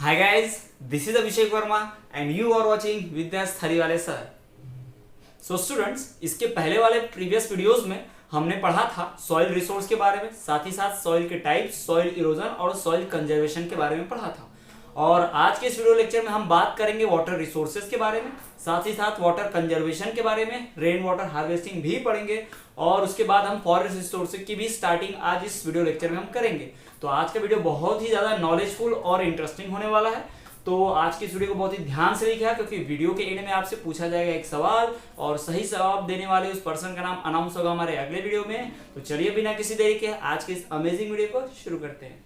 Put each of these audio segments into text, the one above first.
Hi guys, this is Abhishek Verma and you are watching Vidyas Thariwale sir. So students, इसके पहले वाले previous videos में हमने पढ़ा था सॉइल रिसोर्स के बारे में, साथ ही साथ सॉइल के टाइप्स, सॉइल इरोजन और सॉइल कंजर्वेशन के बारे में पढ़ा था। और आज के इस वीडियो लेक्चर में हम बात करेंगे वाटर रिसोर्सेज के बारे में, साथ ही साथ वाटर कंजर्वेशन के बारे में, रेन वाटर हार्वेस्टिंग भी पढ़ेंगे और उसके बाद हम फॉरेस्ट रिसोर्सेज की भी स्टार्टिंग आज इस वीडियो लेक्चर में हम करेंगे। तो आज का वीडियो बहुत ही ज्यादा नॉलेजफुल और इंटरेस्टिंग होने वाला है। तो आज की इस वीडियो को बहुत ही ध्यान से देखिए क्योंकि वीडियो के एंड में आपसे पूछा जाएगा एक सवाल और सही जवाब देने वाले उस पर्सन का नाम अनाउंस होगा हमारे अगले वीडियो में। तो चलिए बिना किसी देरी के आज के इस अमेजिंग वीडियो को शुरू करते हैं।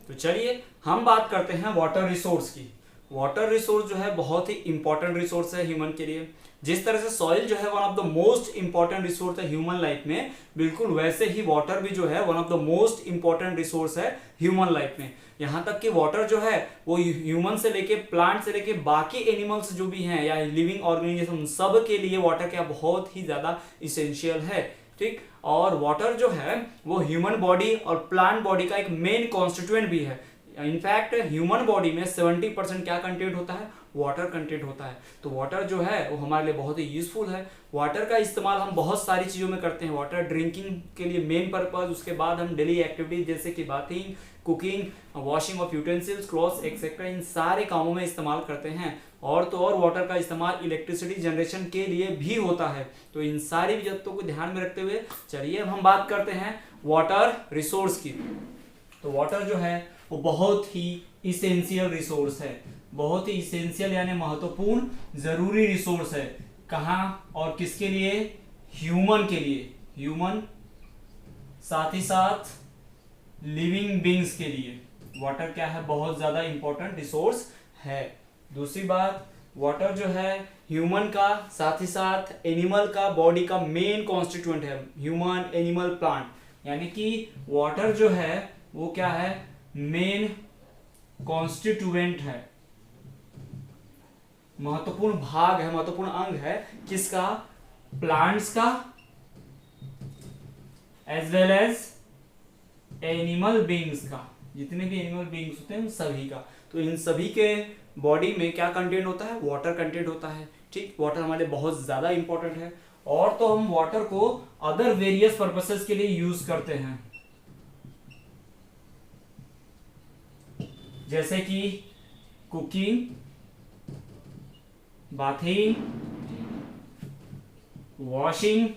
तो चलिए हम बात करते हैं वाटर रिसोर्स की। वाटर रिसोर्स जो है बहुत ही इंपॉर्टेंट रिसोर्स है ह्यूमन के लिए। जिस तरह से सॉइल जो है one of the most important resource है ह्यूमन लाइफ में, बिल्कुल वैसे ही वाटर भी जो है one of the most important resource है ह्यूमन लाइफ में। यहाँ तक कि वाटर जो है वो ह्यूमन से लेके प्लांट से लेके बाकी एनिमल्स जो भी हैं या लिविंग ऑर्गेनिज्म सब के लिए वाटर क्या बहुत ही ज्यादा इसेंशियल है। ठीक, और वाटर जो है वो ह्यूमन बॉडी और प्लांट बॉडी का एक मेन कॉन्स्टिट्यूएंट भी है। इनफैक्ट ह्यूमन बॉडी में 70% क्या कंटेंट होता है, वाटर कंटेंट होता है। तो वाटर जो है वो हमारे लिए बहुत ही यूजफुल है। वाटर का इस्तेमाल हम बहुत सारी चीज़ों में करते हैं। वाटर ड्रिंकिंग के लिए मेन पर्पज, उसके बाद हम डेली एक्टिविटीज जैसे कि bathing, cooking, washing of utensils, clothes etcetera इन सारे कामों में इस्तेमाल करते हैं। और तो और वाटर का इस्तेमाल इलेक्ट्रिसिटी जनरेशन के लिए भी होता है। तो इन सारी विजतों को ध्यान में रखते हुए चलिए अब हम बात करते हैं वाटर रिसोर्स की। तो वाटर जो है वो बहुत ही इसेंशियल रिसोर्स है, बहुत ही इसेंशियल यानी महत्वपूर्ण जरूरी रिसोर्स है। कहाँ और किसके लिए? ह्यूमन के लिए, ह्यूमन साथ ही साथ लिविंग बींग्स के लिए वाटर क्या है, बहुत ज्यादा इंपॉर्टेंट रिसोर्स है। दूसरी बात, वाटर जो है ह्यूमन का साथ ही साथ एनिमल का बॉडी का मेन कॉन्स्टिट्यूएंट है। ह्यूमन, एनिमल, प्लांट, यानी कि वाटर जो है वो क्या है, मेन कॉन्स्टिट्यूएंट है, महत्वपूर्ण भाग है, महत्वपूर्ण अंग है। किसका? प्लांट्स का as well as animal beings का। जितने भी एनिमल बींग्स होते हैं उन सभी का। तो इन सभी के बॉडी में क्या कंटेंट होता है? वाटर कंटेंट होता है। ठीक, वाटर हमारे लिए बहुत ज्यादा इंपॉर्टेंट है। और तो हम वाटर को अदर वेरियस पर्पसेस के लिए यूज करते हैं, जैसे कि कुकिंग, बाथिंग, वॉशिंग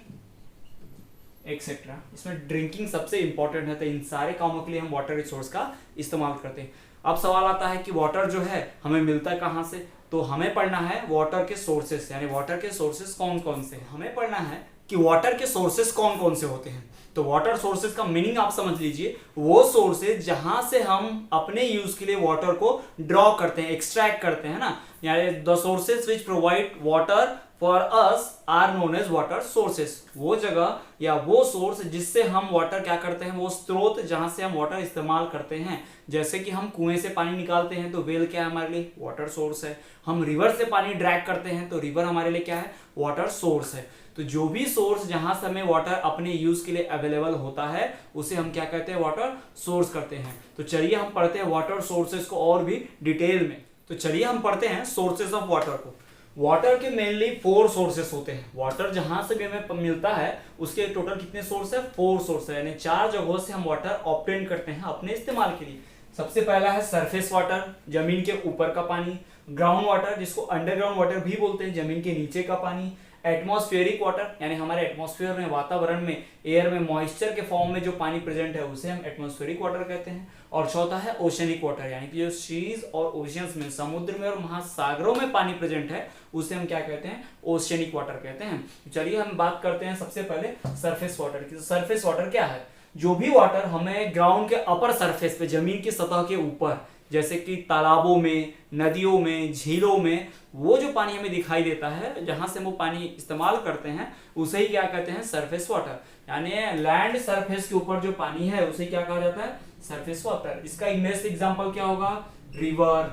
एक्सेट्रा। इसमें ड्रिंकिंग सबसे इंपॉर्टेंट है। तो इन सारे कामों के लिए हम वाटर रिसोर्स का इस्तेमाल करते हैं। अब सवाल आता है कि वाटर जो है हमें मिलता है कहां से? तो हमें पढ़ना है वाटर के सोर्सेस, यानी वाटर के सोर्सेस कौन कौन से। हमें पढ़ना है कि वाटर के सोर्सेस कौन कौन से होते हैं। तो वाटर सोर्सेज का मीनिंग आप समझ लीजिए, वो सोर्सेज जहां से हम अपने यूज के लिए वाटर को ड्रॉ करते हैं, एक्सट्रैक्ट करते हैं ना, यानी the sources which provide water for us are known as water sources. वो जगह या वो सोर्स जिससे हम वाटर क्या करते हैं, वो स्रोत जहां से हम वाटर इस्तेमाल करते हैं। जैसे कि हम कुएं से पानी निकालते हैं तो वेल क्या है हमारे लिए? वाटर सोर्स है। हम रिवर से पानी ड्रैग करते हैं तो रिवर हमारे लिए क्या है? वाटर सोर्स है। तो जो भी सोर्स जहां से हमें वाटर अपने यूज के लिए अवेलेबल होता है उसे हम क्या कहते हैं? वाटर सोर्स करते हैं। तो चलिए हम पढ़ते हैं वाटर सोर्सेज को और भी डिटेल में। तो चलिए हम पढ़ते हैं सोर्सेज ऑफ वाटर को। वाटर के मेनली 4 सोर्सेस होते हैं। वाटर जहां से भी हमें मिलता है उसके टोटल कितने सोर्स है? 4 सोर्स है, यानी 4 जगहों से हम वाटर ऑब्टेन करते हैं अपने इस्तेमाल के लिए। सबसे पहला है सरफेस वाटर, जमीन के ऊपर का पानी। ग्राउंड वाटर, जिसको अंडरग्राउंड वाटर भी बोलते हैं, जमीन के नीचे का पानी। एटमॉस्फेरिक वाटर, यानी हमारे एटमॉस्फेयर में, वातावरण में, एयर में मॉइस्चर के फॉर्म में जो पानी प्रेजेंट है उसे हम एटमॉस्फेरिक वाटर कहते हैं। और चौथा है ओशनिक वाटर, यानी कि जो सीज और ओशियंस में, समुद्र में और महासागरों में पानी प्रेजेंट है उसे हम क्या कहते हैं? ओशनिक वाटर कहते हैं। चलिए हम बात करते हैं सबसे पहले सरफेस वाटर की। सरफेस वाटर क्या है? जो भी वाटर हमें ग्राउंड के अपर सरफेस पे, जमीन की सतह के ऊपर, जैसे कि तालाबों में, नदियों में, झीलों में, वो जो पानी हमें दिखाई देता है जहां से हम वो पानी इस्तेमाल करते हैं उसे ही क्या कहते हैं? Surface water. यानी लैंड सरफेस के ऊपर जो पानी है उसे क्या कहा जाता है? Surface water. इसका इमेज एग्जांपल क्या होगा? रिवर,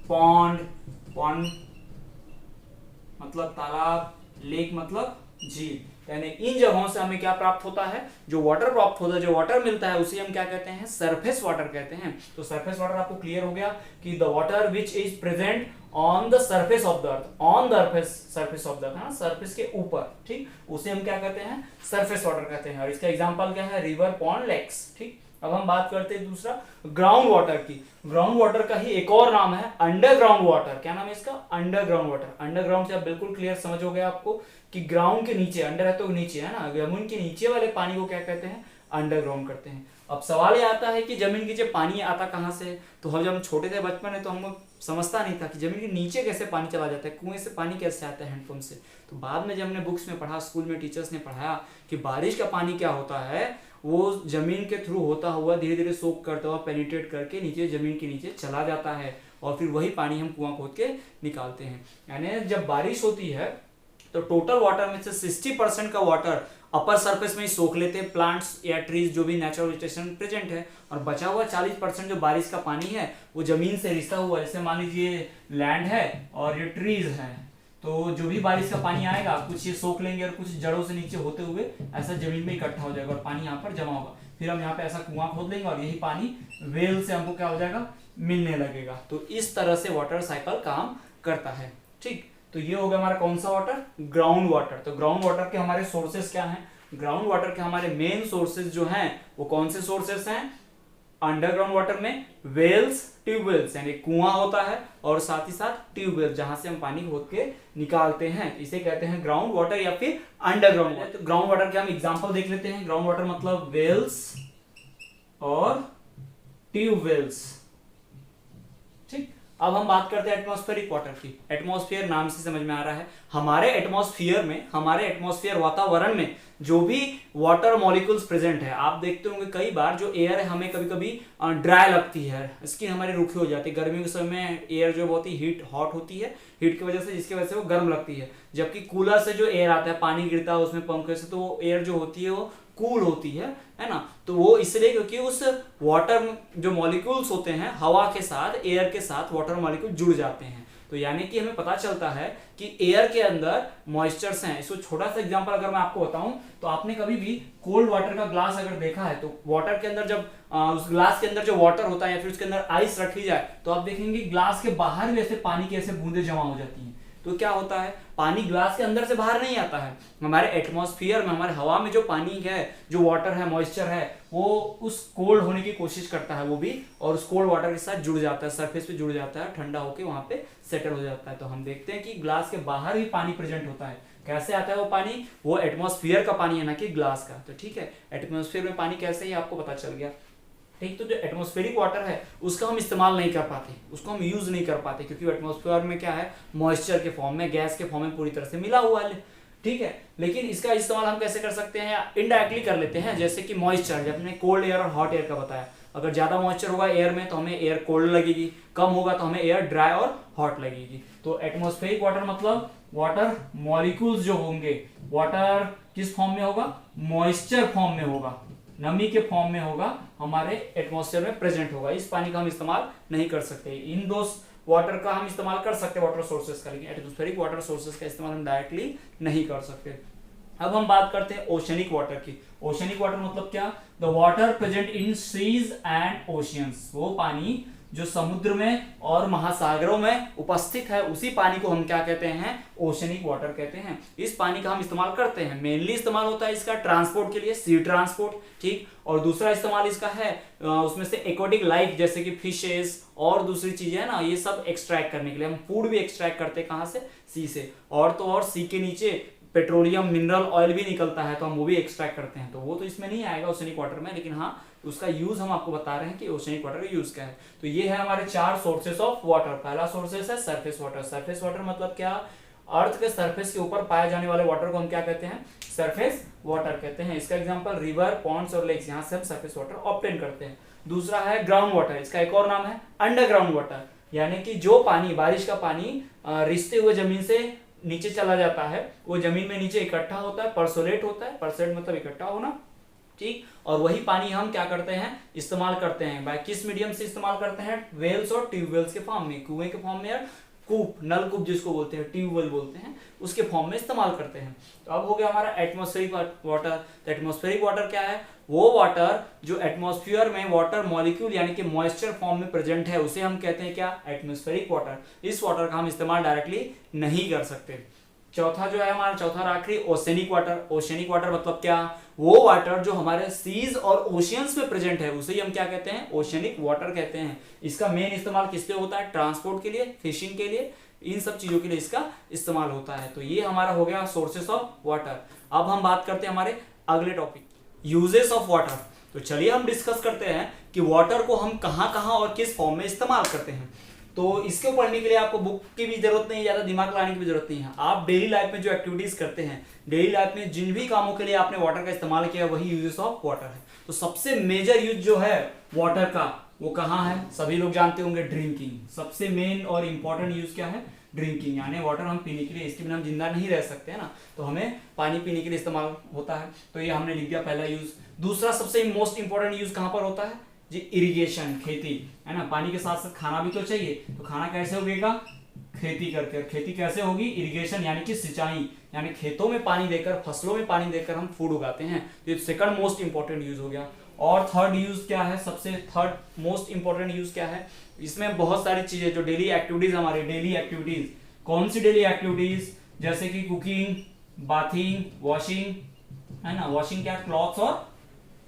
पॉन्ड, पॉन्ड मतलब तालाब, लेक मतलब झील। यानी इन जगहों से हमें क्या प्राप्त होता है, जो वाटर प्राप्त होता है, जो वाटर मिलता है उसे हम क्या कहते हैं, सरफेस वाटर कहते हैं। तो सरफेस वाटर आपको क्लियर हो गया कि the water which is present on the surface of the earth, on the surface of the earth, surface के ऊपर, ठीक, उसे हम क्या कहते हैं, सरफेस वाटर कहते हैं। और इसका एग्जांपल क्या है, रिवर, पॉन्ड, लेक्स, ठीक। अब हम बात करते हैं दूसरा ग्राउंड वाटर की। ग्राउंड वाटर का ही एक और नाम है अंडरग्राउंड वाटर। क्या नाम है इसका, अंडरग्राउंड वाटर। अंडरग्राउंड से आप बिल्कुल क्लियर समझ हो गया आपको कि ग्राउंड के नीचे, अंडर है तो नीचे है ना, जमीन के नीचे वाले पानी को क्या कहते हैं, अंडरग्राउंड करते हैं। अब सवाल ये आता है कि जमीन के नीचे पानी आता कहाँ से, तो हम जब छोटे थे बचपन में तो हम समझता नहीं था कि जमीन के नीचे कैसे पानी चला जाता है, कुएं से पानी कैसे आता है, हैंडपंप से। तो बाद में जब हमने बुक्स में पढ़ा, स्कूल में टीचर्स ने पढ़ाया कि बारिश का पानी क्या होता है, वो जमीन के थ्रू होता हुआ धीरे धीरे सोख करता हुआ पेनिट्रेट करके नीचे जमीन के नीचे चला जाता है और फिर वही पानी हम कुआं खोद के निकालते हैं। यानी जब बारिश होती है तो टोटल वाटर में से 60% का वाटर अपर सरफेस में ही सोख लेते हैं प्लांट्स या ट्रीज, जो भी नेचुरल वेजिटेशन प्रेजेंट है, और बचा हुआ 40% जो बारिश का पानी है वो जमीन से रिश्ता हुआ, जैसे मान लीजिए लैंड है और ये ट्रीज है, तो जो भी बारिश का पानी आएगा कुछ ये सोख लेंगे और कुछ जड़ों से नीचे होते हुए ऐसा जमीन में इकट्ठा हो जाएगा और पानी यहाँ पर जमा होगा। फिर हम यहाँ पे ऐसा कुआं खोद लेंगे और यही पानी वेल से हमको क्या हो जाएगा, मिलने लगेगा। तो इस तरह से वाटर साइकिल काम करता है, ठीक। तो ये हो गया हमारा कौन सा वाटर, ग्राउंड वाटर। तो ग्राउंड वाटर के हमारे सोर्सेस क्या हैं, ग्राउंड वाटर के हमारे मेन सोर्सेज जो हैं वो कौन से सोर्सेस हैं, अंडरग्राउंड वाटर में वेल्स, ट्यूबवेल्स, यानी कुआं होता है और साथ ही साथ ट्यूबवेल जहां से हम पानी खोद के निकालते हैं, इसे कहते हैं ग्राउंड वाटर या फिर अंडरग्राउंड वाटर। तो ग्राउंड वाटर के हम एग्जांपल देख लेते हैं। ग्राउंड वाटर मतलब वेल्स और ट्यूबवेल्स, ठीक। अब हम बात करते हैं एटमॉस्फेरिक वाटर की। एटमॉस्फेयर नाम से समझ में आ रहा है, हमारे एटमॉस्फेयर में, हमारे एटमॉस्फेयर वातावरण में जो भी वाटर मॉलिक्यूल्स प्रेजेंट है, आप देखते होंगे कई बार जो एयर है हमें कभी कभी ड्राई लगती है, स्किन हमारी रूखी हो जाती है। गर्मियों के समय में एयर जो बहुत ही हॉट होती है, हीट की वजह से, जिसकी वजह से वो गर्म लगती है। जबकि कूलर से जो एयर आता है, पानी गिरता है उसमें पंखे से, तो वो एयर जो होती है वो कूल होती है ना। तो वो इसलिए क्योंकि उस वाटर जो मॉलिक्यूल्स होते हैं हवा के साथ, एयर के साथ वाटर मॉलिक्यूल जुड़ जाते हैं। तो यानी कि हमें पता चलता है कि एयर के अंदर मॉइस्चर्स हैं। इसको छोटा सा एग्जांपल अगर मैं आपको बताऊं, तो आपने कभी भी कोल्ड वाटर का ग्लास अगर देखा है, तो वाटर के अंदर जब उस ग्लास के अंदर जो वाटर होता है या फिर उसके अंदर आइस रखी जाए, तो आप देखेंगे ग्लास के बाहर भी ऐसे पानी की ऐसे बूंदे जमा हो जाती हैं। तो क्या होता है, पानी ग्लास के अंदर से बाहर नहीं आता है, हमारे एटमॉस्फेयर में, हमारे हवा में जो पानी है, जो वाटर है, मॉइस्चर है, वो उस कोल्ड होने की कोशिश करता है वो भी, और उस कोल्ड वाटर के साथ जुड़ जाता है, सरफेस पे जुड़ जाता है, ठंडा होकर वहां पे सेटल हो जाता है। तो हम देखते हैं कि ग्लास के बाहर भी पानी प्रेजेंट होता है। कैसे आता है वो पानी, वो एटमॉस्फेयर का पानी है ना कि ग्लास का। तो ठीक है, एटमॉस्फेयर में पानी कैसे ही आपको पता चल गया, ठीक। तो जो एटमॉस्फेरिक वाटर है उसका हम इस्तेमाल नहीं कर पाते, उसको हम यूज नहीं कर पाते, क्योंकि एटमॉस्फेयर में क्या है, मॉइस्चर के फॉर्म में, गैस के फॉर्म में पूरी तरह से मिला हुआ है, ठीक है। लेकिन इसका इस्तेमाल हम कैसे कर सकते हैं, इनडायरेक्टली कर लेते हैं। जैसे कि मॉइस्चर, जब हमने कोल्ड एयर और हॉट एयर का बताया, अगर ज्यादा मॉइस्चर होगा एयर में तो हमें एयर कोल्ड लगेगी, कम होगा तो हमें एयर ड्राई और हॉट लगेगी। तो एटमॉस्फेरिक वाटर मतलब वाटर मॉलिक्यूल्स जो होंगे, वाटर किस फॉर्म में होगा, मॉइस्चर फॉर्म में होगा, नमी के फॉर्म में होगा, हमारे एटमॉस्फेयर में प्रेजेंट होगा। इस पानी का हम इस्तेमाल नहीं कर सकते। इन दो वाटर का हम इस्तेमाल कर सकते हैं, वाटर सोर्सेस का, लेकिन एटमॉस्फेरिक वाटर सोर्सेस का इस्तेमाल हम डायरेक्टली नहीं कर सकते। अब हम बात करते हैं ओशनिक वाटर की। ओशनिक वाटर मतलब क्या, the water present in seas and oceans, वो पानी जो समुद्र में और महासागरों में उपस्थित है, उसी पानी को हम क्या कहते हैं, ओशनिक वाटर कहते हैं। इस पानी का हम इस्तेमाल करते हैं, मेनली इस्तेमाल होता है इसका ट्रांसपोर्ट के लिए, सी ट्रांसपोर्ट, ठीक। और दूसरा इस्तेमाल इसका है उसमें से एक्वाटिक लाइफ, जैसे कि फिशेस और दूसरी चीजें है ना, ये सब एक्सट्रैक्ट करने के लिए। हम फूड भी एक्सट्रैक्ट करते हैं कहाँ से, सी से, और तो और सी के नीचे पेट्रोलियम मिनरल ऑयल भी निकलता है, तो हम वो भी एक्सट्रैक्ट करते हैं। तो वो तो इसमें नहीं आएगा ओशनिक वाटर में, लेकिन हाँ उसका यूज हम आपको बता रहे हैं कि ओशनिक वाटर का यूज क्या है। तो ये है हमारे 4 सोर्सेस ऑफ वाटर। पहला सोर्सेस है सरफेस वाटर। सरफेस वाटर मतलब क्या, अर्थ के सरफेस के ऊपर पाए जाने वाले वाटर को हम क्या कहते हैं, सरफेस वाटर कहते हैं। इसका एग्जांपल रिवर, पॉन्ड्स और लेक्स, यहाँ से हम सरफेस वाटर ऑब्टेन करते हैं। दूसरा है ग्राउंड वाटर, इसका एक और नाम है अंडरग्राउंड वाटर, यानी कि जो पानी, बारिश का पानी रिसते हुए जमीन से नीचे चला जाता है, वो जमीन में नीचे इकट्ठा होता है, परसोलेट होता है, परसोलेट मतलब इकट्ठा होना, ठीक। और वही पानी हम क्या करते हैं, इस्तेमाल करते हैं। बाय किस मीडियम से इस्तेमाल करते हैं, वेल्स और ट्यूबवेल्स के फॉर्म में, कुएं के फॉर्म में, कूप, नलकूप जिसको बोलते हैं, ट्यूबवेल बोलते हैं, उसके फॉर्म में इस्तेमाल करते हैं। तो अब हो गया हमारा एटमॉस्फेरिक वाटर। तो एटमॉस्फेरिक वाटर क्या है? वो वाटर जो एटमॉस्फेयर में वाटर मॉलिक्यूल यानी कि मॉइस्चर फॉर्म में प्रेजेंट है, उसे हम कहते हैं क्या? Atmospheric water. इस वाटर का हम इस्तेमाल डायरेक्टली नहीं कर सकते। चौथा जो है हमारा, चौथा और आखिरी, ओशनिक वाटर। ओशनिक वाटर मतलब क्या? वो वाटर जो हमारे सीज और ओशियंस में प्रेजेंट है, उसे ही हम क्या कहते हैं? ओशनिक वाटर कहते हैं। इसका मेन इस्तेमाल किस लिए होता है? ट्रांसपोर्ट के लिए, फिशिंग के लिए, इन सब चीजों के लिए इसका इस्तेमाल होता है। तो ये हमारा हो गया सोर्सेस ऑफ वाटर। अब हम बात करते हैं हमारे अगले टॉपिक, यूजेस ऑफ वाटर। तो चलिए हम डिस्कस करते हैं कि वाटर को हम कहां कहां और किस फॉर्म में इस्तेमाल करते हैं। तो इसको पढ़ने के लिए आपको बुक की भी जरूरत नहीं है, ज्यादा दिमाग लगाने की भी जरूरत नहीं है। आप डेली लाइफ में जो एक्टिविटीज करते हैं, डेली लाइफ में जिन भी कामों के लिए आपने वाटर का इस्तेमाल किया, वही यूजेस ऑफ वाटर है। तो सबसे मेजर यूज जो है वाटर का, वो कहाँ है? सभी लोग जानते होंगे, ड्रिंकिंग। सबसे मेन और इंपॉर्टेंट यूज क्या है? ड्रिंकिंग, यानी वाटर हम पीने के लिए, इसके बिना हम जिंदा नहीं रह सकते हैं ना, तो हमें पानी पीने के लिए इस्तेमाल होता है। तो ये हमने लिख दिया पहला यूज। दूसरा सबसे मोस्ट इंपॉर्टेंट यूज कहाँ पर होता है? जी, इरिगेशन, खेती, है ना। पानी के साथ साथ खाना भी तो चाहिए, तो खाना कैसे उगेगा? खेती करके। खेती कैसे होगी? इरिगेशन यानी कि सिंचाई, यानी खेतों में पानी देकर, फसलों में पानी देकर हम फूड उगाते हैं। तो ये सेकंड मोस्ट इंपॉर्टेंट यूज हो गया। और थर्ड यूज क्या है? सबसे थर्ड मोस्ट इंपॉर्टेंट यूज क्या है? इसमें बहुत सारी चीजें जो डेली एक्टिविटीज, हमारी डेली एक्टिविटीज, कौन सी डेली एक्टिविटीज? जैसे कि कुकिंग, बाथिंग, वॉशिंग, है ना। वॉशिंग क्या? क्लॉथ्स और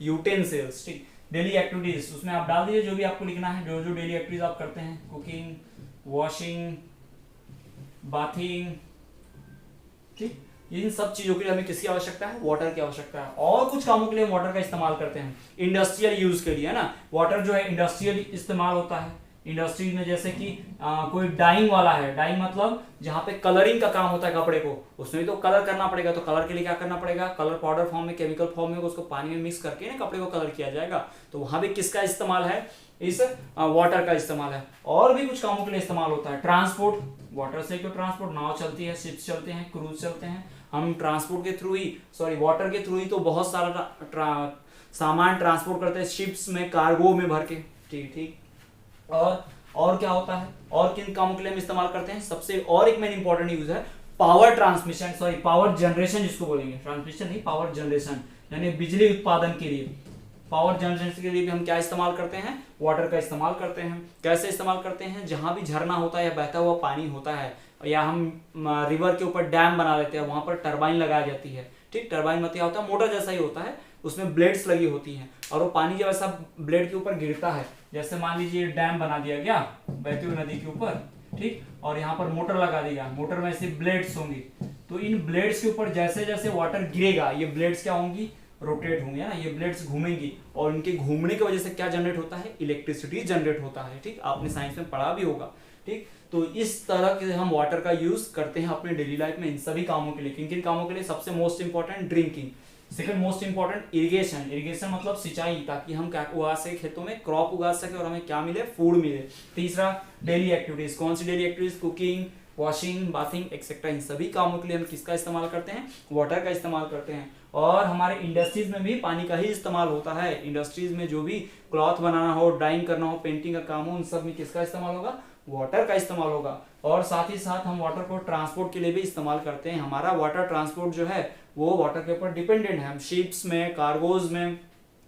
यूटेंसिल्स, ठीक। डेली एक्टिविटीज उसमें आप डाल दीजिए जो भी आपको लिखना है, जो जो डेली एक्टिविटीज आप करते हैं, कुकिंग, वॉशिंग, बाथिंग, ठीक। इन सब चीजों के लिए हमें किसकी आवश्यकता है? वाटर की आवश्यकता है। और कुछ कामों के लिए वाटर का इस्तेमाल करते हैं, इंडस्ट्रियल यूज के लिए, है ना। वाटर जो है इंडस्ट्रियल इस्तेमाल होता है इंडस्ट्रीज में। जैसे कि कोई डाइंग वाला है, डाइंग मतलब जहाँ पे कलरिंग का काम होता है कपड़े को, उसमें तो कलर करना पड़ेगा। तो कलर के लिए क्या करना पड़ेगा? कलर पाउडर फॉर्म में, केमिकल फॉर्म में उसको पानी में मिक्स करके ना कपड़े को कलर किया जाएगा। तो वहां भी किसका इस्तेमाल है? इस वाटर का इस्तेमाल है। और भी कुछ कामों के लिए इस्तेमाल होता है। ट्रांसपोर्ट, वाटर से तो ट्रांसपोर्ट, नाव चलती है, शिप्स चलते हैं, क्रूज चलते हैं, हम ट्रांसपोर्ट के थ्रू ही, सॉरी वाटर के थ्रू ही तो बहुत सारा सामान ट्रांसपोर्ट करते हैं शिप्स में, कार्गो में भर के, ठीक ठीक। और क्या होता है? और किन कामों के लिए हम इस्तेमाल करते हैं? सबसे और एक मेन इंपॉर्टेंट यूज है power transmission, sorry power generation जिसको बोलेंगे, ट्रांसमिशन नहीं, पावर जनरेशन, यानी बिजली उत्पादन के लिए। पावर जनरेशन के लिए भी हम क्या इस्तेमाल करते हैं? वाटर का इस्तेमाल करते हैं। कैसे इस्तेमाल करते हैं? जहां भी झरना होता है या बहता हुआ पानी होता है, या हम रिवर के ऊपर डैम बना लेते हैं, वहां पर टरबाइन लगाई जाती है, ठीक। टरबाइन मतलब क्या होता है? मोटर जैसा ही होता है, उसमें ब्लेड्स लगी होती हैं, और वो पानी जब ऐसा ब्लेड के ऊपर गिरता है, जैसे मान लीजिए डैम बना दिया गया बहती हुई नदी के ऊपर, ठीक, और यहाँ पर मोटर लगा दिया, मोटर में ऐसे ब्लेड्स होंगी, तो इन ब्लेड्स के ऊपर जैसे जैसे वाटर गिरेगा, ये ब्लेड्स क्या होंगी? रोटेट होंगे, ना, ये ब्लेड्स घूमेंगी, और इनके घूमने की वजह से क्या जनरेट होता है? इलेक्ट्रिसिटी जनरेट होता है, ठीक। आपने साइंस में पढ़ा भी होगा, ठीक। तो इस तरह के हम वाटर का यूज करते हैं अपने डेली लाइफ में इन सभी कामों के लिए। किन किन कामों के लिए? सबसे most important drinking, second most important irrigation, irrigation मतलब सिंचाई, ताकि हम क्या उगा सके, खेतों में क्रॉप उगा सके और हमें क्या मिले? फूड मिले। तीसरा डेली एक्टिविटीज, कौन सी daily activities? Cooking, washing, bathing etcetera, इन सभी कामों के लिए हम किसका इस्तेमाल करते हैं? वाटर का इस्तेमाल करते हैं। और हमारे इंडस्ट्रीज में भी पानी का ही इस्तेमाल होता है। इंडस्ट्रीज में जो भी क्लॉथ बनाना हो, डाइंग करना हो, पेंटिंग का काम हो, उन सब में किसका इस्तेमाल होगा? वाटर का इस्तेमाल होगा। और साथ ही साथ हम वाटर को ट्रांसपोर्ट के लिए भी इस्तेमाल करते हैं। हमारा वाटर ट्रांसपोर्ट जो है वो वाटर के ऊपर डिपेंडेंट है। हम शिप्स में, कार्गोज में,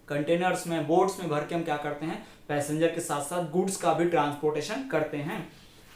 कंटेनर्स में, बोट्स में भर के हम क्या करते हैं? पैसेंजर के साथ साथ गुड्स का भी ट्रांसपोर्टेशन करते हैं।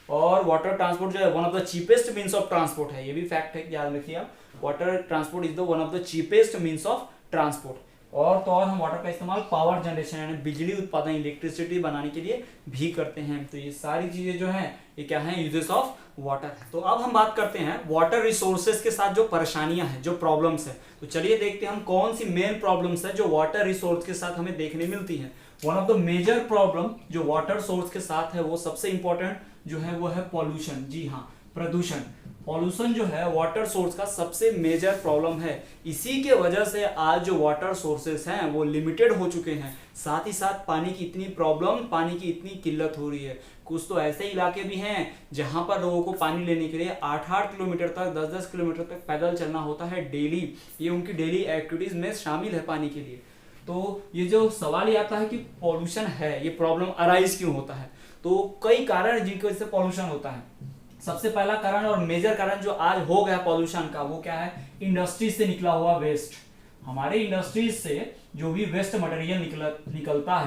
और वाटर ट्रांसपोर्ट जो है one of the cheapest means of transport है, ये भी फैक्ट है, याद रखिए आप। Water transport is the one of the cheapest means of transport. और तो और हम वाटर का इस्तेमाल पावर जनरेशन यानी बिजली उत्पादन, इलेक्ट्रिसिटी बनाने के लिए भी करते हैं। तो ये सारी चीजें जो हैं ये क्या है? यूजेस ऑफ वाटर है। तो अब हम बात करते हैं वाटर रिसोर्सेज के साथ जो परेशानियां हैं, जो प्रॉब्लम्स है। तो चलिए देखते हैं हम कौन सी मेन प्रॉब्लम्स है जो वाटर रिसोर्स के साथ हमें देखने मिलती है। One of the major problem जो वाटर सोर्स के साथ है, वो सबसे इंपॉर्टेंट जो है वो है पॉल्यूशन। जी हाँ, प्रदूषण। पॉल्यूशन जो है वाटर सोर्स का सबसे मेजर प्रॉब्लम है। इसी के वजह से आज जो वाटर सोर्सेस हैं वो लिमिटेड हो चुके हैं। साथ ही साथ पानी की इतनी प्रॉब्लम, पानी की इतनी किल्लत हो रही है। कुछ तो ऐसे इलाके भी हैं जहां पर लोगों को पानी लेने के लिए 8-8 किलोमीटर तक, 10-10 किलोमीटर तक पैदल चलना होता है डेली। ये उनकी डेली एक्टिविटीज में शामिल है पानी के लिए। तो ये जो सवाल ये आता है कि पॉल्यूशन है, ये प्रॉब्लम अराइज क्यों होता है? तो कई कारण जिनकी वजह से पॉल्यूशन होता है। सबसे पहला कारण और मेजर कारण जो आज हो गया पॉल्यूशन का, वो क्या है? इंडस्ट्री से निकला हुआ वेस्ट। हमारे इंडस्ट्रीज से जो भी वेस्ट मटेरियल निकलता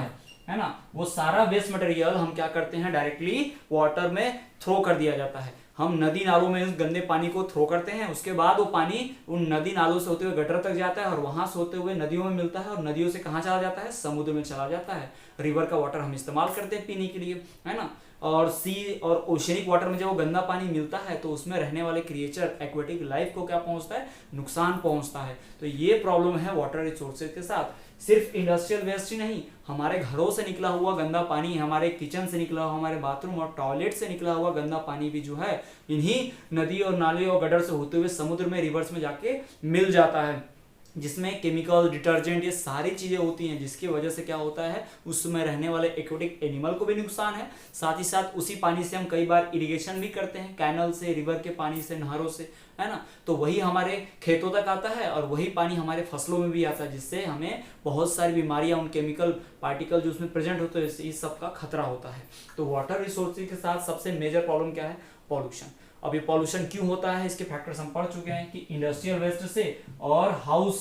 है ना, वो सारा वेस्ट मटेरियल हम क्या करते हैं? डायरेक्टली वाटर में थ्रो कर दिया जाता है। हम नदी नालों में उस गंदे पानी को थ्रो करते हैं, उसके बाद वो पानी उन नदी नालों से होते हुए गटर तक जाता है और वहां से होते हुए नदियों में मिलता है और नदियों से कहाँ चला जाता है? समुद्र में चला जाता है। रिवर का वाटर हम इस्तेमाल करते हैं पीने के लिए, है ना। और सी और ओशनिक वाटर में जब वो गंदा पानी मिलता है तो उसमें रहने वाले क्रिएचर, एक्वेटिक लाइफ को क्या पहुंचता है? नुकसान पहुंचता है। तो ये प्रॉब्लम है वाटर रिसोर्सेज के साथ। सिर्फ इंडस्ट्रियल वेस्ट ही नहीं, हमारे घरों से निकला हुआ गंदा पानी, हमारे किचन से निकला हुआ, हमारे बाथरूम और टॉयलेट से निकला हुआ गंदा पानी भी जो है इन्हीं नदी और नाले और गटर से होते हुए समुद्र में, रिवर्स में जाके मिल जाता है, जिसमें केमिकल, डिटर्जेंट, ये सारी चीजें होती हैं, जिसकी वजह से क्या होता है? उसमें रहने वाले एक्वेटिक एनिमल को भी नुकसान है। साथ ही साथ उसी पानी से हम कई बार इरिगेशन भी करते हैं, कैनल से, रिवर के पानी से, नहरों से, है ना। तो वही हमारे खेतों तक आता है और वही पानी हमारे फसलों में भी आता है, जिससे हमें बहुत सारी बीमारियां, उन केमिकल पार्टिकल जो उसमें प्रेजेंट होते हैं, इस सब का खतरा होता है। तो वाटर रिसोर्सेज के साथ सबसे मेजर प्रॉब्लम क्या है? पॉल्यूशन। अब ये पॉल्यूशन क्यों होता है, इसके फैक्टर्स हम पढ़ चुके हैं कि इंडस्ट्रियल वेस्ट से और हाउस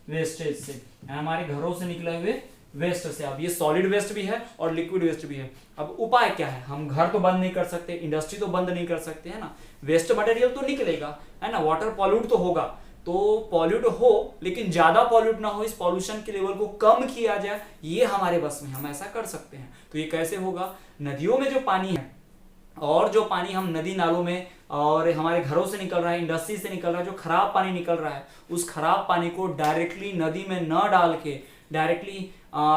वेस्टेज से, हमारे घरों से निकले हुए वेस्ट से। अब ये सॉलिड वेस्ट भी है और लिक्विड वेस्ट भी है। अब उपाय क्या है? हम घर तो बंद नहीं कर सकते, इंडस्ट्री तो बंद नहीं कर सकते, है ना। वेस्ट मटेरियल तो निकलेगा, है ना। वाटर पॉल्यूट तो होगा, तो पॉल्यूट हो लेकिन ज्यादा पॉल्यूट ना हो, इस पॉल्यूशन के लेवल को कम किया जाए, ये हमारे बस में, हम ऐसा कर सकते हैं। तो ये कैसे होगा? नदियों में जो पानी है और जो पानी हम नदी नालों में और हमारे घरों से निकल रहा है, इंडस्ट्री से निकल रहा है, जो खराब पानी निकल रहा है, उस खराब पानी को डायरेक्टली नदी में न डाल के, डायरेक्टली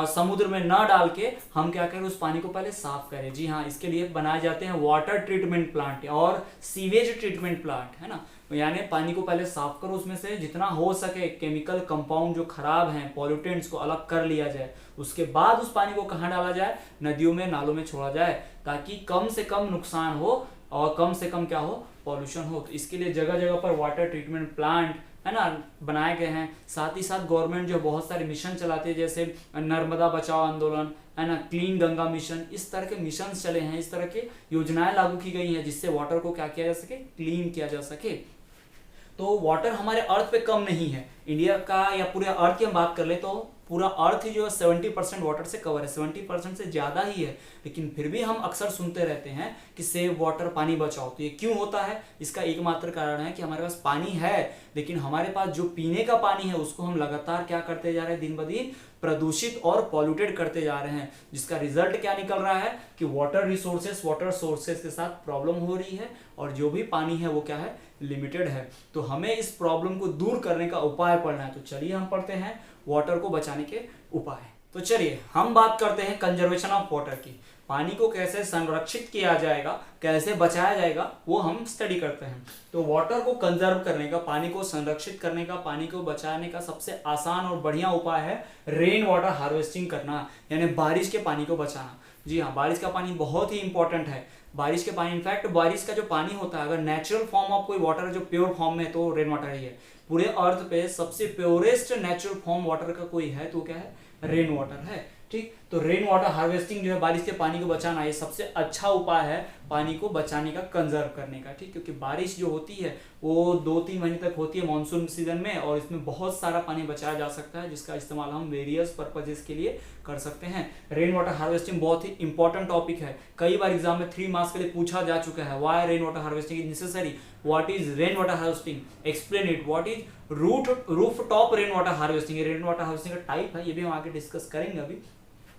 समुद्र में न डाल के हम क्या करें? उस पानी को पहले साफ करें। जी हाँ, इसके लिए बनाए जाते हैं वाटर ट्रीटमेंट प्लांट और सीवेज ट्रीटमेंट प्लांट, है ना। यानी पानी को पहले साफ करो, उसमें से जितना हो सके केमिकल कंपाउंड जो खराब हैं, पॉल्यूटेंट्स को अलग कर लिया जाए। उसके बाद उस पानी को कहाँ डाला जाए? नदियों में, नालों में छोड़ा जाए, ताकि कम से कम नुकसान हो और कम से कम क्या हो? पॉल्यूशन हो। तो इसके लिए जगह जगह पर वाटर ट्रीटमेंट प्लांट, है ना, बनाए गए हैं। साथ ही साथ गवर्नमेंट जो बहुत सारे मिशन चलाती है, जैसे नर्मदा बचाओ आंदोलन, है ना, क्लीन गंगा मिशन, इस तरह के मिशन चले हैं, इस तरह के योजनाएं लागू की गई हैं, जिससे वाटर को क्या किया जा सके? क्लीन किया जा सके। तो वाटर हमारे अर्थ पे कम नहीं है, इंडिया का या पूरे अर्थ की हम बात कर ले तो पूरा अर्थ ही जो है 70% वाटर से कवर है, 70% से ज्यादा ही है। लेकिन फिर भी हम अक्सर सुनते रहते हैं कि सेव वाटर, पानी बचाओ। तो ये क्यों होता है? इसका एकमात्र कारण है कि हमारे पास पानी है, लेकिन हमारे पास जो पीने का पानी है उसको हम लगातार क्या करते जा रहे हैं? दिन ब दिन प्रदूषित और पॉल्यूटेड करते जा रहे हैं, जिसका रिजल्ट क्या निकल रहा है कि वाटर रिसोर्सेस, वाटर सोर्सेस के साथ प्रॉब्लम हो रही है और जो भी पानी है वो क्या है? लिमिटेड है। तो हमें इस प्रॉब्लम को दूर करने का उपाय पढ़ना है। तो चलिए हम पढ़ते हैं वाटर को बचाने के उपाय। तो चलिए हम बात करते हैं कंजर्वेशन ऑफ वाटर की। पानी को कैसे संरक्षित किया जाएगा, कैसे बचाया जाएगा, वो हम स्टडी करते हैं। तो वाटर को कंजर्व करने का, पानी को संरक्षित करने का, पानी को बचाने का सबसे आसान और बढ़िया उपाय है रेन वाटर हार्वेस्टिंग करना, यानी बारिश के पानी को बचाना। जी हाँ, बारिश का पानी बहुत ही इंपॉर्टेंट है। बारिश के पानी, इनफैक्ट बारिश का जो पानी होता है, अगर नेचुरल फॉर्म ऑफ कोई वाटर जो प्योर फॉर्म में, तो रेन वाटर ही है। पूरे अर्थ पे सबसे प्योरेस्ट नेचुरल फॉर्म वाटर का कोई है तो क्या है? रेन वाटर है। ठीक, तो रेन वाटर हार्वेस्टिंग जो है, बारिश के पानी को बचाना, ये सबसे अच्छा उपाय है पानी को बचाने का, कंजर्व करने का। ठीक, क्योंकि बारिश जो होती है वो 2-3 महीने तक होती है मानसून सीजन में, और इसमें बहुत सारा पानी बचाया जा सकता है, जिसका इस्तेमाल हम वेरियस पर्पजेस के लिए कर सकते हैं। रेन वाटर हार्वेस्टिंग बहुत ही इंपॉर्टेंट टॉपिक है, कई बार एग्जाम में 3 मार्क्स के लिए पूछा जा चुका है। Why rain water harvesting is necessary, what is rain water harvesting, explain it, what is roof top rain water harvesting. Rain water harvesting का टाइप है, ये भी हम आगे डिस्कस करेंगे। अभी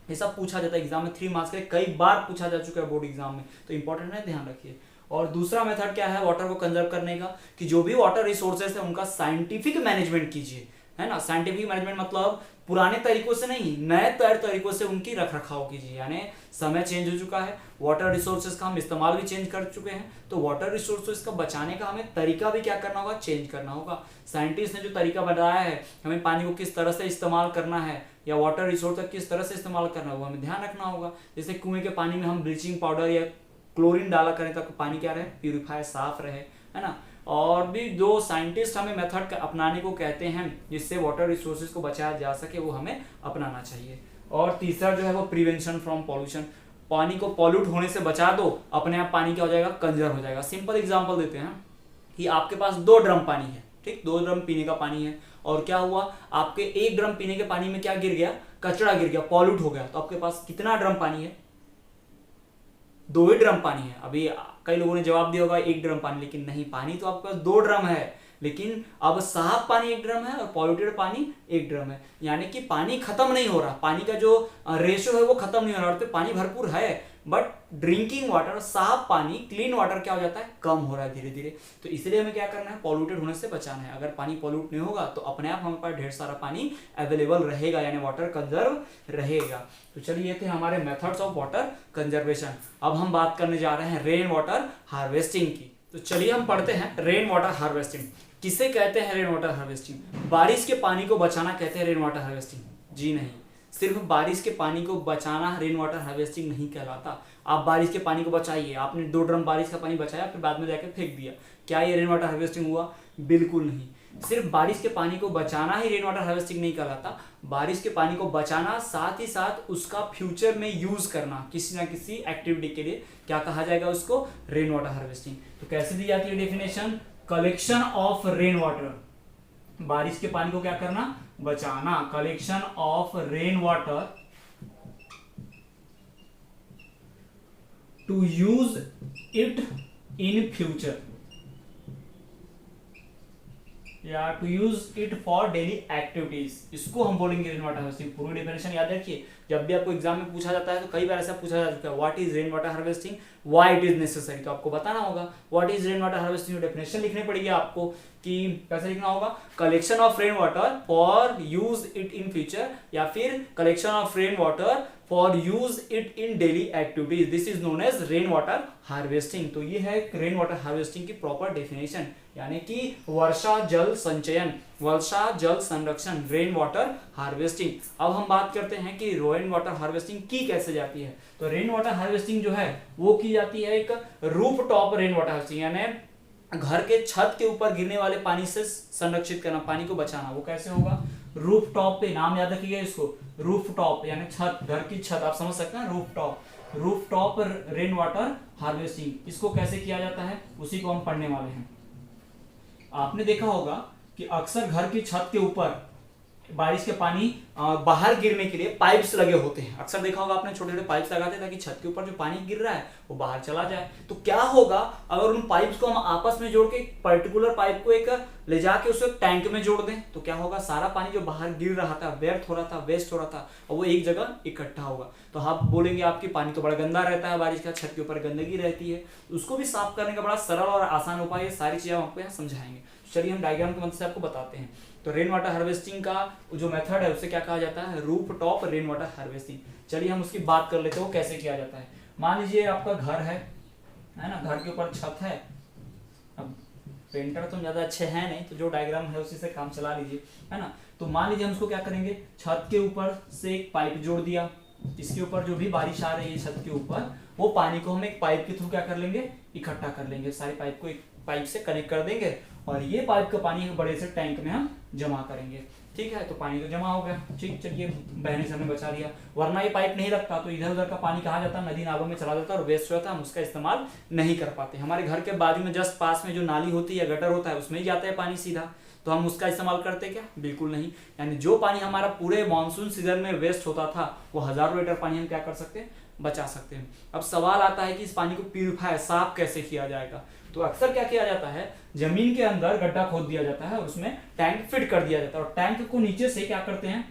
ये सब पूछा जाता है एग्जाम में, 3 मार्क्स के लिए कई बार पूछा जा चुका है बोर्ड एग्जाम में, तो इंपॉर्टेंट है, ध्यान रखिए। और दूसरा मेथड क्या है वाटर को कंजर्व करने का, कि जो भी वाटर रिसोर्सेस है उनका साइंटिफिक मैनेजमेंट कीजिए, है ना। साइंटिफिक मैनेजमेंट मतलब पुराने तरीकों से नहीं, नए तरीकों से उनकी रख रखाव कीजिए। यानी समय चेंज हो चुका है, वाटर रिसोर्सेज का हम इस्तेमाल भी चेंज कर चुके हैं, तो वाटर रिसोर्सेज का बचाने का हमें तरीका भी क्या करना होगा? चेंज करना होगा। साइंटिस्ट ने जो तरीका बताया है हमें पानी को किस तरह से इस्तेमाल करना है, या वाटर रिसोर्स का किस तरह से इस्तेमाल करना होगा, हमें ध्यान रखना होगा। जैसे कुएं के पानी में हम ब्लीचिंग पाउडर या क्लोरीन डाला करें ताकि पानी क्या रहे? प्यूरिफाई, साफ रहे, है ना। और भी जो साइंटिस्ट हमें मेथड अपनाने को कहते हैं जिससे वाटर रिसोर्सेज को बचाया जा सके, वो हमें अपनाना चाहिए। और तीसरा जो है वो प्रिवेंशन फ्रॉम पॉल्यूशन। पानी को पॉल्यूट होने से बचा दो, अपने आप पानी क्या हो जाएगा, कंजर्व हो जाएगा। सिंपल एग्जांपल देते हैं कि आपके पास 2 ड्रम पानी है, ठीक, 2 ड्रम पीने का पानी है, और क्या हुआ, आपके 1 ड्रम पीने के पानी में क्या गिर गया, कचरा गिर गया, पॉल्यूट हो गया, तो आपके पास कितना ड्रम पानी है, 2 ही ड्रम पानी है। अभी कई लोगों ने जवाब दिया होगा 1 ड्रम पानी, लेकिन नहीं, पानी तो आपके पास 2 ड्रम है, लेकिन अब साफ पानी 1 ड्रम है और पॉल्यूटेड पानी 1 ड्रम है। यानी कि पानी खत्म नहीं हो रहा, पानी का जो रेशियो है वो खत्म नहीं हो रहा, और तो पानी भरपूर है, बट ड्रिंकिंग वाटर, साफ पानी, क्लीन वाटर क्या हो जाता है, कम हो रहा है धीरे धीरे। तो इसलिए हमें क्या करना है, पॉल्यूटेड होने से बचाना है। अगर पानी पॉल्यूट नहीं होगा तो अपने आप हमारे पास ढेर सारा पानी अवेलेबल रहेगा, यानी वाटर कंजर्व रहेगा। तो चलिए ये थे हमारे मेथड्स ऑफ वाटर कंजर्वेशन। अब हम बात करने जा रहे हैं रेन वाटर हार्वेस्टिंग की। तो चलिए हम पढ़ते हैं रेन वाटर हार्वेस्टिंग। किसे कहते हैं रेन वाटर हार्वेस्टिंग? बारिश के पानी को बचाना कहते हैं रेन वाटर हार्वेस्टिंग? जी नहीं, सिर्फ बारिश के पानी को बचाना रेन वाटर हार्वेस्टिंग नहीं कहलाता। आप बारिश के पानी को बचाइए, आपने 2 ड्रम बारिश का पानी बचाया, फिर बाद में जाकर फेंक दिया, क्या ये रेन वाटर हार्वेस्टिंग हुआ? बिल्कुल नहीं। सिर्फ बारिश के पानी को बचाना ही रेन वाटर हार्वेस्टिंग नहीं कहलाता। बारिश के पानी को बचाना, साथ ही साथ उसका फ्यूचर में यूज करना किसी ना किसी एक्टिविटी के लिए, क्या कहा जाएगा उसको? Rain water harvesting. तो कैसे दी जाती है definition? Collection of rain water, बारिश के पानी को क्या करना? बचाना। Collection of rain water to use it in future, या to use it for daily activities, इसको हम बोलेंगे रेन वाटर हार्वेस्टिंग। पूरी डेफिनेशन याद रखिए, जब भी आपको एग्जाम में पूछा जाता है तो कई बार ऐसा पूछा जा चुका है, what is rain water harvesting, why it is necessary, तो आपको बताना होगा what is rain water harvesting. Definition लिखनी पड़ेगी आपको कि कैसे लिखना होगा, collection of rain water for use it in future, या फिर collection of rain water for use it in daily activities, this is known as rain water harvesting. तो ये है रेन वाटर हार्वेस्टिंग की प्रॉपर डेफिनेशन, यानी कि वर्षा जल संचयन, वर्षा जल संरक्षण, रेन वाटर हार्वेस्टिंग। अब हम बात करते हैं कि रेन वाटर हार्वेस्टिंग की कैसे जाती है। तो रेन वाटर हार्वेस्टिंग जो है वो की जाती है एक roof top rain water harvesting, यानी घर के छत के ऊपर गिरने वाले पानी से संरक्षित करना, पानी को बचाना। वो कैसे होगा? रूफ टॉप पे, नाम याद रखिएगा इसको, रूफ टॉप यानी छत, घर की छत, आप समझ सकते हैं, roof top, roof top rain water harvesting. इसको कैसे किया जाता है उसी को हम पढ़ने वाले हैं। आपने देखा होगा कि अक्सर घर की छत के ऊपर बारिश के पानी बाहर गिरने के लिए पाइप्स लगे होते हैं। अक्सर देखा होगा आपने, छोटे छोटे पाइप्स लगाते हैं ताकि छत के ऊपर जो पानी गिर रहा है वो बाहर चला जाए। तो क्या होगा अगर उन पाइप्स को हम आपस में जोड़ के पर्टिकुलर पाइप को एक ले जाके उसे टैंक में जोड़ दें, तो क्या होगा? सारा पानी जो बाहर गिर रहा था, व्यर्थ हो रहा था, वेस्ट हो रहा था, और वो एक जगह इकट्ठा होगा। तो आप बोलेंगे आपकी पानी तो बड़ा गंदा रहता है, बारिश का छत के ऊपर गंदगी रहती है, उसको भी साफ करने का बड़ा सरल और आसान उपाय, ये सारी चीजें हम आपको यहाँ समझाएंगे। चलिए हम डायग्राम की मदद से आपको बताते हैं। तो रेन वाटर हार्वेस्टिंग का जो मेथड है उसे क्या कहा जाता है? Roof top rain water harvesting. चलिए हम उसकी बात कर लेते हैं वो कैसे किया जाता है। मान लीजिए आपका घर है ना, घर के ऊपर छत है। अब पेंटर तो ज्यादा अच्छे हैं नहीं, तो जो डायग्राम है उसी से काम चला लीजिए, है ना। तो मान लीजिए हम उसको क्या करेंगे, छत के ऊपर से एक पाइप जोड़ दिया, इसके ऊपर जो भी बारिश आ रही है छत के ऊपर, वो पानी को हम एक पाइप के थ्रू क्या कर लेंगे? इकट्ठा कर लेंगे। सारे पाइप को एक पाइप से कनेक्ट कर देंगे और ये पाइप का पानी बड़े से टैंक में हम जमा करेंगे। ठीक है, तो पानी तो जमा हो गया, ठीक, चलिए बहने से हमें बचा लिया। वरना ये पाइप नहीं रखता तो इधर उधर का पानी कहाँ जाता? नदी नालों में चला जाता और वेस्ट हो जाता, हम उसका इस्तेमाल नहीं कर पाते। हमारे घर के बाजू में जस्ट पास में जो नाली होती है, गटर होता है, उसमें ही जाता है पानी सीधा, तो हम उसका इस्तेमाल करते क्या? बिल्कुल नहीं। यानी जो पानी हमारा पूरे मानसून सीजन में वेस्ट होता था, वो हजारों लीटर पानी हम क्या कर सकते हैं? बचा सकते हैं। अब सवाल आता है कि इस पानी को प्यूरिफाई, साफ कैसे किया जाएगा? तो अक्सर क्या किया जाता है, जमीन के अंदर गड्ढा खोद दिया जाता है, उसमें टैंक फिट कर दिया जाता है और टैंक को नीचे से क्या करते हैं?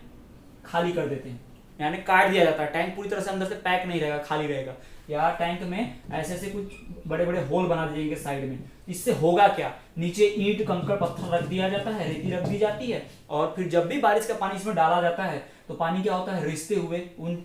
खाली कर देते हैं, यानी काट दिया जाता है। टैंक पूरी तरह से अंदर से पैक नहीं रहेगा, खाली रहेगा, या टैंक में ऐसे ऐसे कुछ बड़े बड़े होल बना दिएंगे साइड में। इससे होगा क्या? नीचे ईंट कंकड़ पत्थर रख दिया जाता है, रेती रख दी जाती है, और फिर जब भी बारिश का पानी इसमें डाला जाता है तो पानी क्या होता है? रिसते हुए उन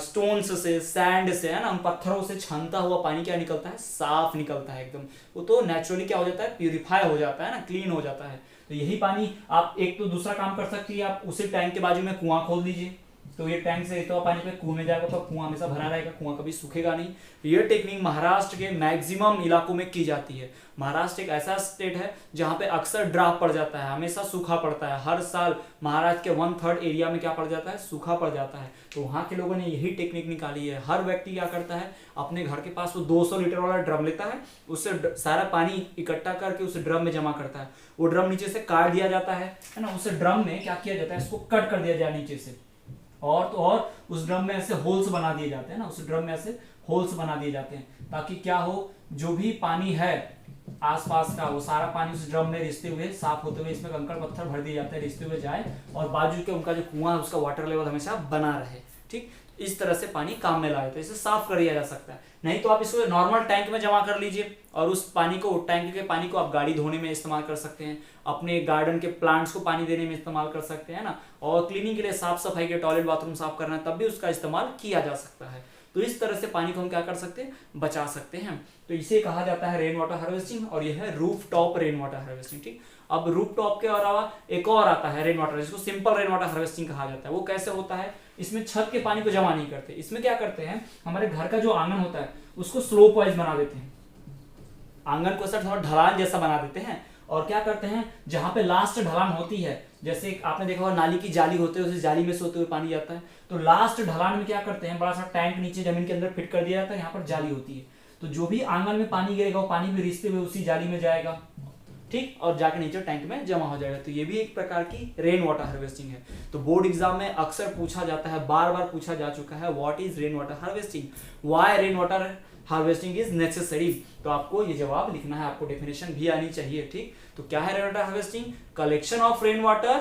स्टोन्स से, सैंड से, है ना, उन पत्थरों से छानता हुआ पानी क्या निकलता है? साफ निकलता है एकदम। वो तो नेचुरली क्या हो जाता है? प्यूरिफाई हो जाता है ना, क्लीन हो जाता है। तो यही पानी आप एक तो दूसरा काम कर सकती है, आप उसी टैंक के बाजू में कुआं खोल दीजिए, तो ये टैंक से रिश्ता हुआ पानी पे कुएं में जाएगा तो कुआं हमेशा भरा रहेगा, कुआं कभी सूखेगा नहीं। ये टेक्निक महाराष्ट्र के मैक्सिमम इलाकों में की जाती है। महाराष्ट्र एक ऐसा स्टेट है जहाँ पे अक्सर ड्राफ पड़ जाता है, हमेशा सूखा पड़ता है। हर साल महाराष्ट्र के 1/3 एरिया में क्या पड़ जाता है, सूखा पड़ जाता है। तो वहाँ के लोगों ने यही टेक्निक निकाली है। हर व्यक्ति क्या करता है, अपने घर के पास वो 200 लीटर वाला ड्रम लेता है, उससे सारा पानी इकट्ठा करके उस ड्रम में जमा करता है। वो ड्रम नीचे से काट दिया जाता है ना, उस ड्रम में क्या किया जाता है, इसको कट कर दिया जाए नीचे से, और तो और उस ड्रम में ऐसे होल्स बना दिए जाते हैं ना, उस ड्रम में ऐसे होल्स बना दिए जाते हैं, ताकि क्या हो, जो भी पानी है आसपास का वो सारा पानी उस ड्रम में रिसते हुए, साफ होते हुए, इसमें कंकड़ पत्थर भर दिए जाते हैं, रिसते हुए जाए और बाजू के उनका जो कुआं है उसका वाटर लेवल हमेशा बना रहे। ठीक, इस तरह से पानी काम में लाए तो इसे साफ कर दिया जा सकता है। नहीं तो आप इसको नॉर्मल टैंक में जमा कर लीजिए और उस पानी को, टैंक के पानी को आप गाड़ी धोने में इस्तेमाल कर सकते हैं, अपने गार्डन के प्लांट्स को पानी देने में इस्तेमाल कर सकते हैं ना, और क्लीनिंग के लिए, साफ सफाई के, टॉयलेट बाथरूम साफ करना है तब भी उसका इस्तेमाल किया जा सकता है। तो इस तरह से पानी को हम क्या कर सकते हैं, बचा सकते हैं। तो इसे कहा जाता है रेन वाटर हार्वेस्टिंग, और यह है roof top rain water harvesting. ठीक, अब रूफ टॉप के अलावा एक और आता है रेन वाटर, जिसको सिंपल रेन वाटर हार्वेस्टिंग कहा जाता है। वो कैसे होता है, इसमें छत के पानी को जमा नहीं करते, इसमें क्या करते हैं, हमारे घर का जो आंगन होता है उसको स्लोप वाइज बना देते हैं, आंगन को सर थोड़ा ढलान जैसा बना देते हैं, और क्या करते हैं, जहां पे लास्ट ढलान होती है, जैसे आपने देखा होगा नाली की जाली होती है, उस जाली में से होते हुए पानी जाता है, तो लास्ट ढलान में क्या करते हैं, बड़ा सा टैंक नीचे जमीन के अंदर फिट कर दिया जाता है, यहाँ पर जाली होती है, तो जो भी आंगन में पानी गिरेगा वो पानी भी रिसते हुए उसी जाली में जाएगा। ठीक, और जाके नीचे टैंक में जमा हो जाएगा। तो ये भी एक प्रकार की रेन वाटर हार्वेस्टिंग है। तो बोर्ड एग्जाम में अक्सर पूछा जाता है, बार बार पूछा जा चुका है, what is rain water harvesting, why rain water harvesting is necessary. तो आपको ये जवाब लिखना है, आपको डेफिनेशन भी आनी चाहिए। ठीक, तो क्या है rain water harvesting, collection of rain water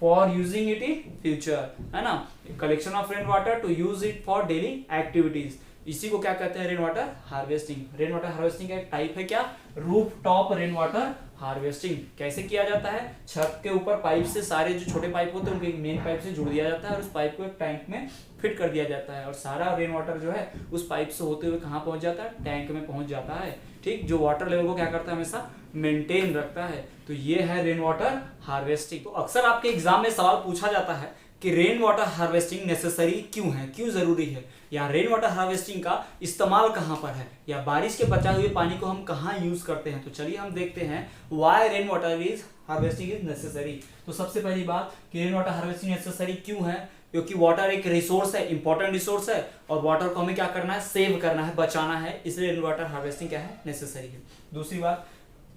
for using it in future, है ना, collection of rain water to use it for daily activities, इसी को क्या कहते हैं, rain water harvesting. Rain water harvesting का एक टाइप है क्या, roof top rain water harvesting. कैसे किया जाता है, छत के ऊपर पाइप से, सारे जो छोटे पाइप होते हैं उनके मेन पाइप से जुड़ दिया जाता है और उस पाइप को एक टैंक में फिट कर दिया जाता है, और सारा रेन वाटर जो है उस पाइप से होते हुए कहाँ पहुंच जाता है, टैंक में पहुंच जाता है। ठीक, जो वाटर लेवल को क्या करता है, हमेशा मेंटेन रखता है। तो ये है रेन वाटर हार्वेस्टिंग। तो अक्सर आपके एग्जाम में सवाल पूछा जाता है कि रेन वाटर हार्वेस्टिंग नेसेसरी क्यों है, क्यों जरूरी है, या रेन वाटर हार्वेस्टिंग का इस्तेमाल कहाँ पर है, या बारिश के बचाए हुए पानी को हम कहाँ यूज करते हैं। तो चलिए हम देखते हैं why rain water is harvesting is necessary. तो सबसे पहली बात कि रेन वाटर हार्वेस्टिंग नेसेसरी क्यों है, क्योंकि वाटर एक रिसोर्स है, इंपॉर्टेंट रिसोर्स है, और वाटर को हमें क्या करना है, सेव करना है, बचाना है, इसलिए रेन वाटर हार्वेस्टिंग क्या है, नेसेसरी है। दूसरी बात,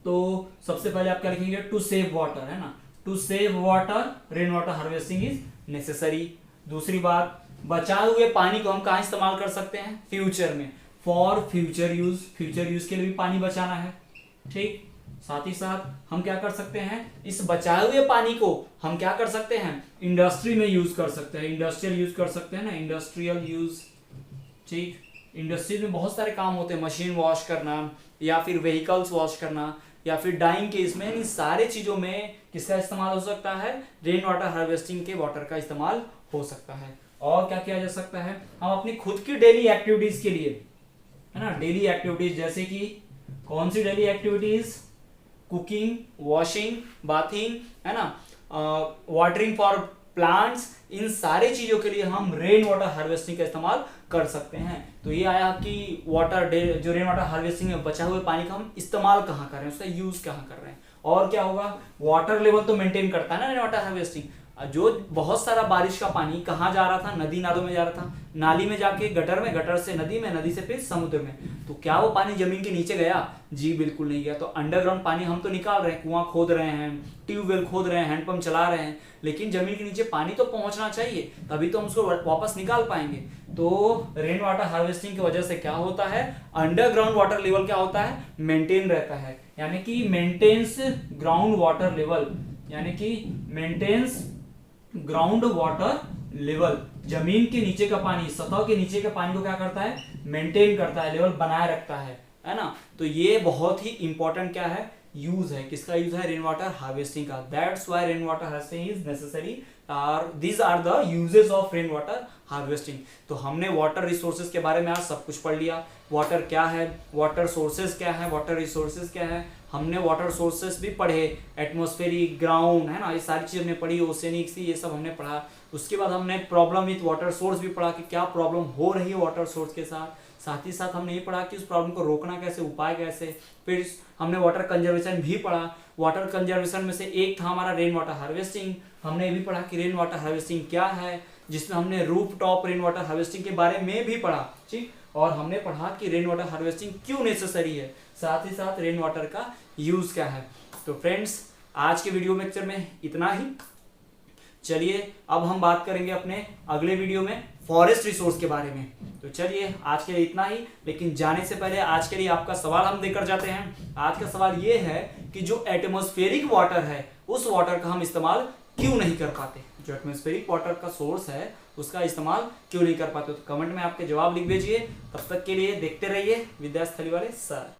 तो सबसे पहले आप क्या लिखेंगे, टू सेव वाटर, है ना, to save water rain water harvesting is necessary. दूसरी बात, बचाए हुए पानी को हम कहाँ इस्तेमाल कर सकते हैं, फ्यूचर में, for future use, future use के लिए भी पानी बचाना है। ठीक, साथ ही साथ हम क्या कर सकते हैं, इस बचाए हुए पानी को हम क्या कर सकते हैं, इंडस्ट्री में यूज कर सकते हैं, इंडस्ट्रियल यूज कर सकते हैं ना, इंडस्ट्रियल यूज। ठीक, इंडस्ट्री में बहुत सारे काम होते हैं, मशीन वॉश करना, या फिर व्हीकल्स वॉश करना, या फिर डाइंग केस में, इन सारे चीजों में किसका इस्तेमाल हो सकता है, रेन वाटर हार्वेस्टिंग के वाटर का इस्तेमाल हो सकता है। और क्या किया जा सकता है, हम अपनी खुद की डेली एक्टिविटीज के लिए, है ना, डेली एक्टिविटीज जैसे कि कौन सी daily activities, cooking, washing, bathing, है ना, वाटरिंग फॉर प्लांट्स, इन सारे चीजों के लिए हम रेन वाटर हार्वेस्टिंग का इस्तेमाल कर सकते हैं। तो ये आया कि वाटर जो रेन वाटर हार्वेस्टिंग में बचा हुए पानी का हम इस्तेमाल कहाँ कर रहे हैं, उसका यूज कहाँ कर रहे हैं। और क्या होगा, वाटर लेवल तो मेंटेन करता है ना रेन वाटर हार्वेस्टिंग। जो बहुत सारा बारिश का पानी कहाँ जा रहा था, नदी नालों में जा रहा था, नाली में जाके गटर में, गटर से नदी में, नदी से फिर समुद्र में। तो क्या वो पानी जमीन के नीचे गया, जी बिल्कुल नहीं गया। तो अंडरग्राउंड पानी हम तो निकाल रहे हैं, कुआं खोद रहे हैं, ट्यूबवेल खोद रहे हैं, हैंडपंप चला रहे हैं, लेकिन जमीन के नीचे पानी तो पहुंचना चाहिए, तभी तो हम उसको वापस निकाल पाएंगे। तो रेन वाटर हार्वेस्टिंग की वजह से क्या होता है, अंडरग्राउंड वाटर लेवल क्या होता है, मेंटेन रहता है, यानी कि मेंटेन्स ग्राउंड वाटर लेवल, यानी कि मेंटेन्स ग्राउंड वाटर लेवल, जमीन के नीचे का पानी, सतह के नीचे के पानी को क्या करता है, मेंटेन करता है, लेवल बनाए रखता है ना। तो ये बहुत ही इंपॉर्टेंट क्या है, यूज है, किसका यूज है, रेन वाटर हार्वेस्टिंग का। That's why rain water harvesting is necessary, these are the uses of rain water harvesting. तो हमने वाटर रिसोर्सेज के बारे में आज सब कुछ पढ़ लिया, वाटर क्या है, वाटर सोर्सेज क्या है, वाटर रिसोर्सेज क्या है, हमने वाटर सोर्सेस भी पढ़े, एटमॉस्फेरिक, ग्राउंड, है ना, ये सारी चीज़ हमने पढ़ी, ओसेनिक सी, ये सब हमने पढ़ा। उसके बाद हमने प्रॉब्लम विथ वाटर सोर्स भी पढ़ा कि क्या प्रॉब्लम हो रही है वाटर सोर्स के साथ। साथ ही साथ हमने ये पढ़ा कि उस प्रॉब्लम को रोकना कैसे, उपाय कैसे। फिर हमने वाटर कंजर्वेशन भी पढ़ा। वाटर कंजर्वेशन में से एक था हमारा रेन वाटर हार्वेस्टिंग। हमने ये भी पढ़ा कि रेन वाटर हार्वेस्टिंग क्या है, जिसमें हमने roof top rain water harvesting के बारे में भी पढ़ा, ठीक। और हमने पढ़ा कि रेन वाटर हार्वेस्टिंग क्यों नेसेसरी है, साथ ही साथ रेन वाटर का यूज क्या है। तो फ्रेंड्स, आज के वीडियो लेक्चर में इतना ही। चलिए अब हम बात करेंगे अपने अगले वीडियो में फॉरेस्ट रिसोर्स के बारे में। तो चलिए आज के लिए इतना ही, लेकिन जाने से पहले आज के लिए आपका सवाल हम देकर जाते हैं। आज का सवाल ये है कि जो एटमॉस्फेरिक वाटर है उस वाटर का हम इस्तेमाल क्यों नहीं कर पाते, जो एटमॉस्फेरिक वाटर का सोर्स है उसका इस्तेमाल क्यों नहीं कर पाते। तो कमेंट में आपके जवाब लिख भेजिए। तब तक के लिए देखते रहिए विद्यास्थली वाले सर।